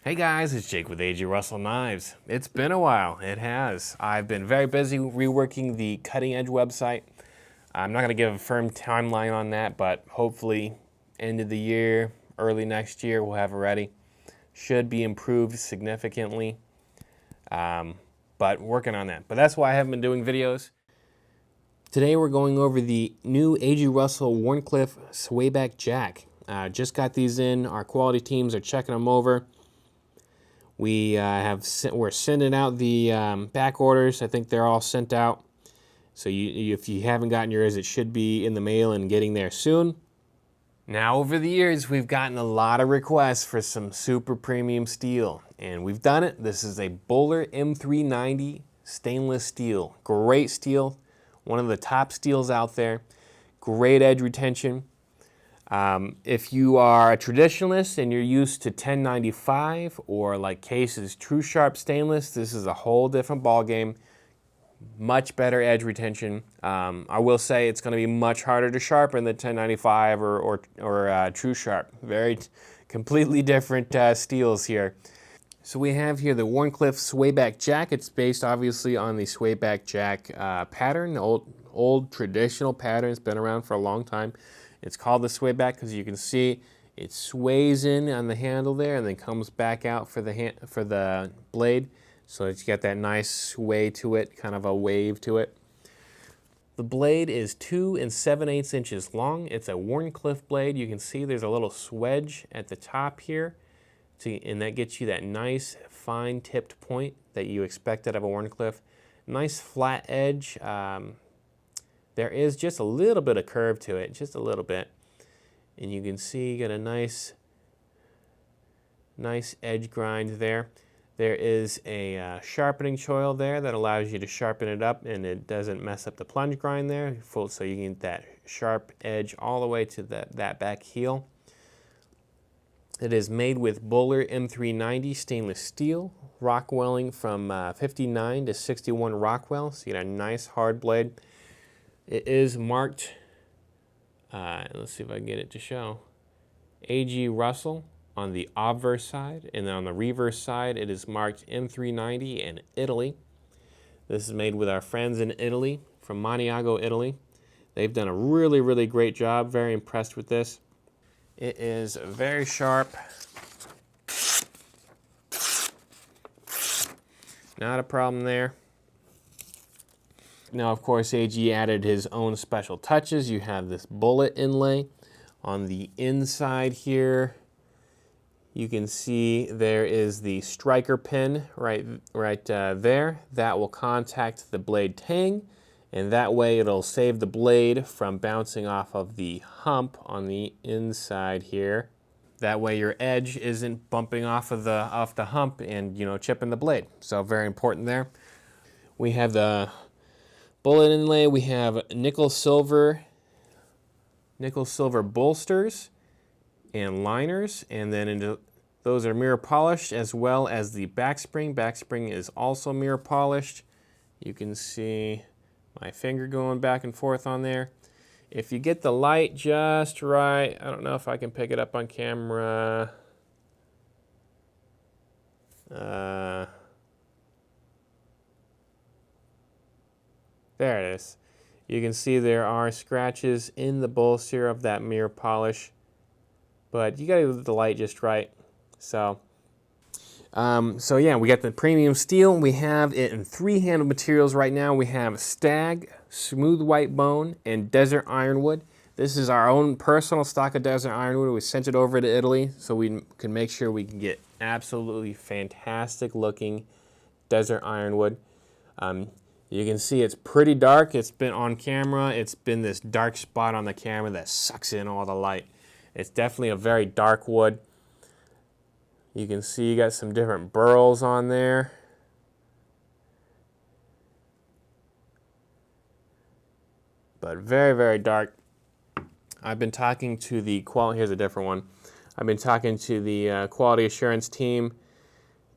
Hey guys, it's Jake with A.G. Russell Knives. It's been a while, it has. I've been very busy reworking the Cutting Edge website. I'm not going to give a firm timeline on that, but hopefully end of the year, early next year, we'll have it ready. Should be improved significantly, but working on that. But that's why I haven't been doing videos. Today we're going over the new A.G. Russell Wharncliffe Swayback Jack. Just got these in, our quality teams are checking them over. We're sending out the back orders. I think they're all sent out. So if you haven't gotten yours, it should be in the mail and getting there soon. Now, over the years, we've gotten a lot of requests for some super premium steel, and we've done it. This is a Bowler M390 stainless steel. Great steel, one of the top steels out there. Great edge retention. If you are a traditionalist and you're used to 1095 or like Case's True Sharp Stainless, this is a whole different ball game. Much better edge retention. I will say it's going to be much harder to sharpen than 1095 or True Sharp. Completely different steels here. So we have here the Wharncliffe Swayback Jack. It's based obviously on the Swayback Jack pattern, old traditional pattern. It's been around for a long time. It's called the swayback because you can see it sways in on the handle there and then comes back out for the blade. So it's got that nice sway to it, kind of a wave to it. The blade is 2 7/8 inches long. It's a Wharncliffe blade. You can see there's a little swedge at the top here, and that gets you that nice fine tipped point that you expect out of a Wharncliffe. Nice flat edge. There is just a little bit of curve to it, just a little bit. And you can see you got a nice edge grind there. There is a sharpening choil there that allows you to sharpen it up and it doesn't mess up the plunge grind there, so you can get that sharp edge all the way to that back heel. It is made with Bowler M390 stainless steel, Rockwelling from 59 to 61 Rockwell, so you get a nice hard blade. It is marked, let's see if I can get it to show, A.G. Russell on the obverse side, and then on the reverse side it is marked M390 in Italy. This is made with our friends in Italy, from Maniago, Italy. They've done a really, really great job. Very impressed with this. It is very sharp. Not a problem there. Now, of course, A.G. added his own special touches. You have this bullet inlay on the inside here. You can see there is the striker pin right there. That will contact the blade tang, and that way it'll save the blade from bouncing off of the hump on the inside here. That way your edge isn't bumping off the hump and chipping the blade. So very important there. We have the bullet inlay. We have nickel silver bolsters and liners, and then those are mirror polished, as well as the backspring. Backspring is also mirror polished. You can see my finger going back and forth on there. If you get the light just right, I don't know if I can pick it up on camera. There it is. You can see there are scratches in the bolster of that mirror polish, but you gotta get the light just right. So yeah, we got the premium steel. We have it in 3 handle materials right now. We have Stag, smooth white bone, and Desert Ironwood. This is our own personal stock of Desert Ironwood. We sent it over to Italy so we can make sure we can get absolutely fantastic looking Desert Ironwood. You can see it's pretty dark. It's been on camera. It's been this dark spot on the camera that sucks in all the light. It's definitely a very dark wood. You can see you got some different burls on there. But very, very dark. I've been talking to the quality, here's a different one. I've been talking to the quality assurance team,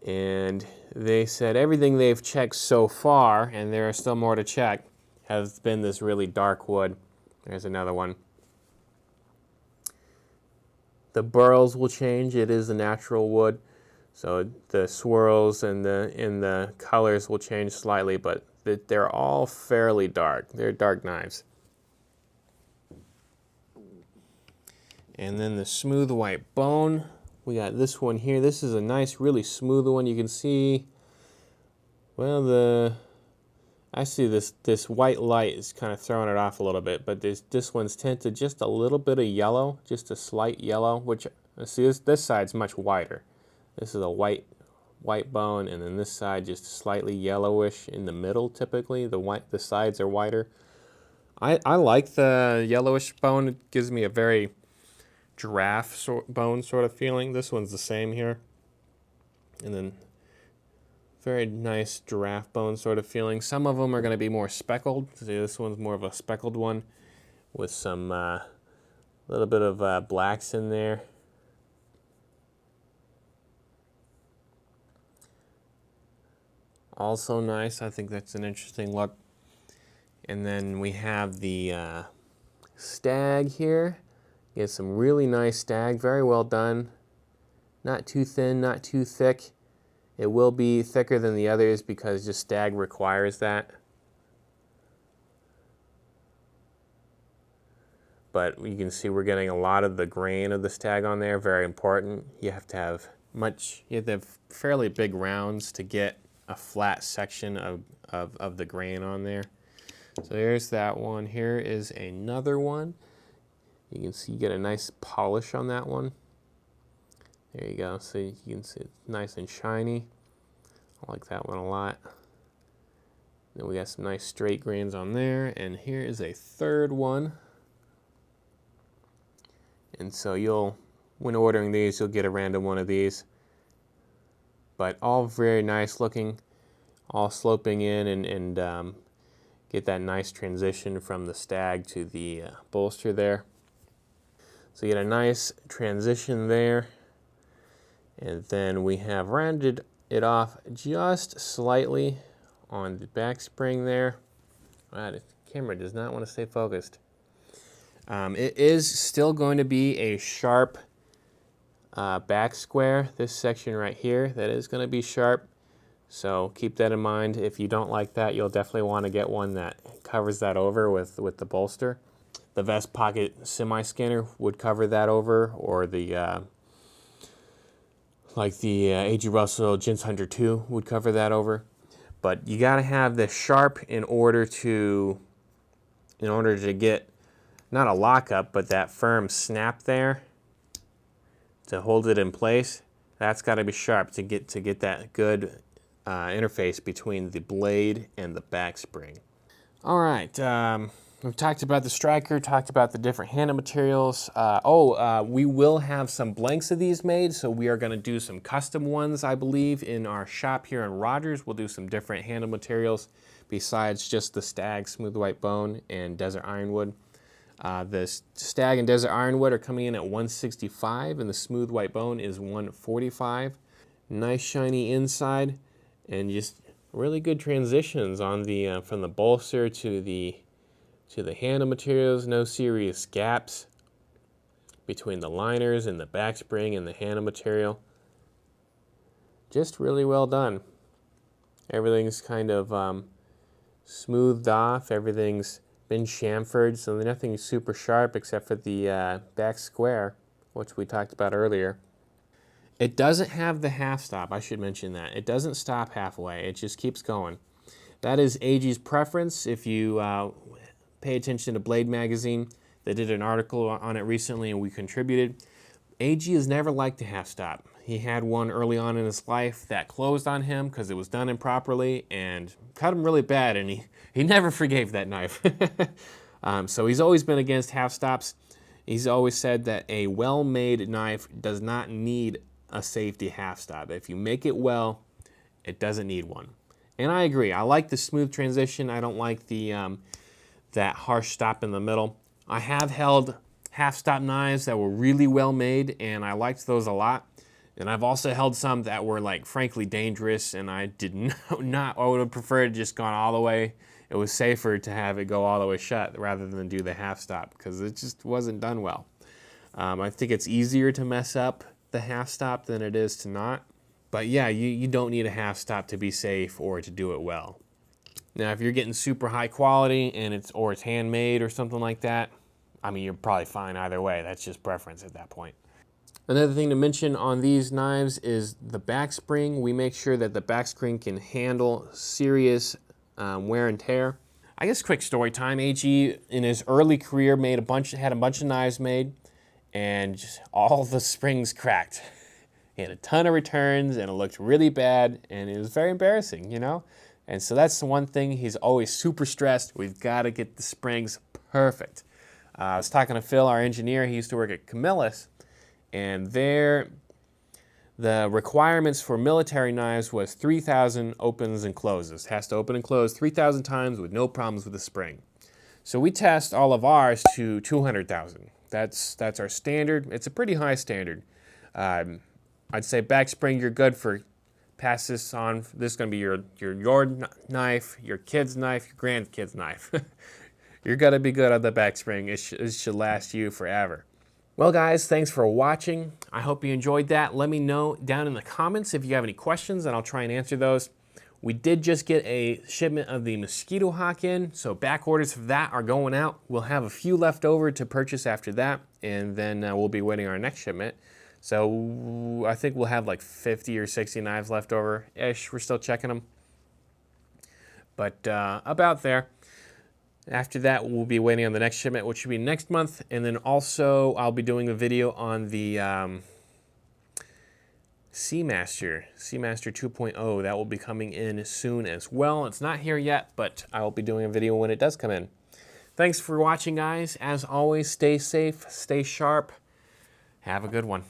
and they said everything they've checked so far, and there are still more to check, has been this really dark wood. There's another one. The burls will change. It is a natural wood. So the swirls and the colors will change slightly, but they're all fairly dark. They're dark knives. And then the smooth white bone. We got this one here. This is a nice, really smooth one. You can see, well, I see this white light is kind of throwing it off a little bit, but this one's tinted just a little bit of yellow, just a slight yellow, which, see, this side's much whiter. This is a white bone, and then this side just slightly yellowish in the middle. Typically, the sides are whiter. I like the yellowish bone. It gives me a very giraffe bone sort of feeling. This one's the same here, and then very nice giraffe bone sort of feeling. Some of them are going to be more speckled. See, this one's more of a speckled one with some little bit of blacks in there. Also nice. I think that's an interesting look. And then we have the Stag here. Get some really nice Stag, very well done. Not too thin, not too thick. It will be thicker than the others because just Stag requires that. But you can see we're getting a lot of the grain of the Stag on there, very important. You have to have fairly big rounds to get a flat section of the grain on there. So there's that one. Here is another one. You can see you get a nice polish on that one. There you go. So you can see it's nice and shiny. I like that one a lot. Then we got some nice straight grains on there. And here is a third one. And so when ordering these, you'll get a random one of these. But all very nice looking, all sloping in and get that nice transition from the Stag to the bolster there. So you get a nice transition there. And then we have rounded it off just slightly on the back spring there. Wow, the camera does not want to stay focused. It is still going to be a sharp back square, this section right here, that is going to be sharp. So keep that in mind. If you don't like that, you'll definitely want to get one that covers that over with the bolster. The vest pocket semi-scanner would cover that over, or the like the A.G. Russell Gents Hunter 2 would cover that over. But you got to have this sharp in order to get not a lockup, but that firm snap there to hold it in place. That's got to be sharp to get that good interface between the blade and the back spring. All right, we've talked about the striker, talked about the different handle materials. We will have some blanks of these made, so we are going to do some custom ones, I believe, in our shop here in Rogers. We'll do some different handle materials besides just the Stag Smooth White Bone and Desert Ironwood. The Stag and Desert Ironwood are coming in at $165, and the Smooth White Bone is $145. Nice shiny inside, and just really good transitions on the from the bolster to the handle materials. No serious gaps between the liners and the back spring and the handle material. Just really well done. Everything's kind of smoothed off. Everything's been chamfered, so nothing's super sharp except for the back square, which we talked about earlier. It doesn't have the half stop, I should mention that. It doesn't stop halfway, it just keeps going. That is AG's preference. If you pay attention to Blade Magazine, they did an article on it recently and we contributed. AG has never liked a half stop. He had one early on in his life that closed on him because it was done improperly and cut him really bad, and he never forgave that knife. So he's always been against half stops. He's always said that a well-made knife does not need a safety half stop. If you make it well, it doesn't need one. And I agree. I like the smooth transition. I don't like the that harsh stop in the middle. I have held half stop knives that were really well made, and I liked those a lot. And I've also held some that were, like, frankly dangerous, and I did not, I would have preferred just gone all the way. It was safer to have it go all the way shut rather than do the half stop because it just wasn't done well. I think it's easier to mess up the half stop than it is to not. But yeah, you don't need a half stop to be safe or to do it well. Now, if you're getting super high quality and it's handmade or something like that, I mean, you're probably fine either way. That's just preference at that point. Another thing to mention on these knives is the backspring. We make sure that the backspring can handle serious wear and tear. I guess quick story time. AG in his early career had a bunch of knives made, and just all the springs cracked. He had a ton of returns, and it looked really bad, and it was very embarrassing, you know? And so that's the one thing, he's always super stressed. We've got to get the springs perfect. I was talking to Phil, our engineer. He used to work at Camillus, and the requirements for military knives was 3,000 opens and closes. It has to open and close 3,000 times with no problems with the spring. So we test all of ours to 200,000. That's our standard. It's a pretty high standard. I'd say backspring, you're good for pass this on. This is going to be your knife, your kid's knife, your grandkid's knife. You're going to be good on the backspring. It should last you forever. Well, guys, thanks for watching. I hope you enjoyed that. Let me know down in the comments if you have any questions, and I'll try and answer those. We did just get a shipment of the Mosquito Hawk in, so back orders for that are going out. We'll have a few left over to purchase after that, and then we'll be waiting our next shipment. So I think we'll have like 50 or 60 knives left over-ish. We're still checking them. But about there. After that, we'll be waiting on the next shipment, which should be next month. And then also, I'll be doing a video on the Seamaster 2.0. That will be coming in soon as well. It's not here yet, but I will be doing a video when it does come in. Thanks for watching, guys. As always, stay safe, stay sharp. Have a good one.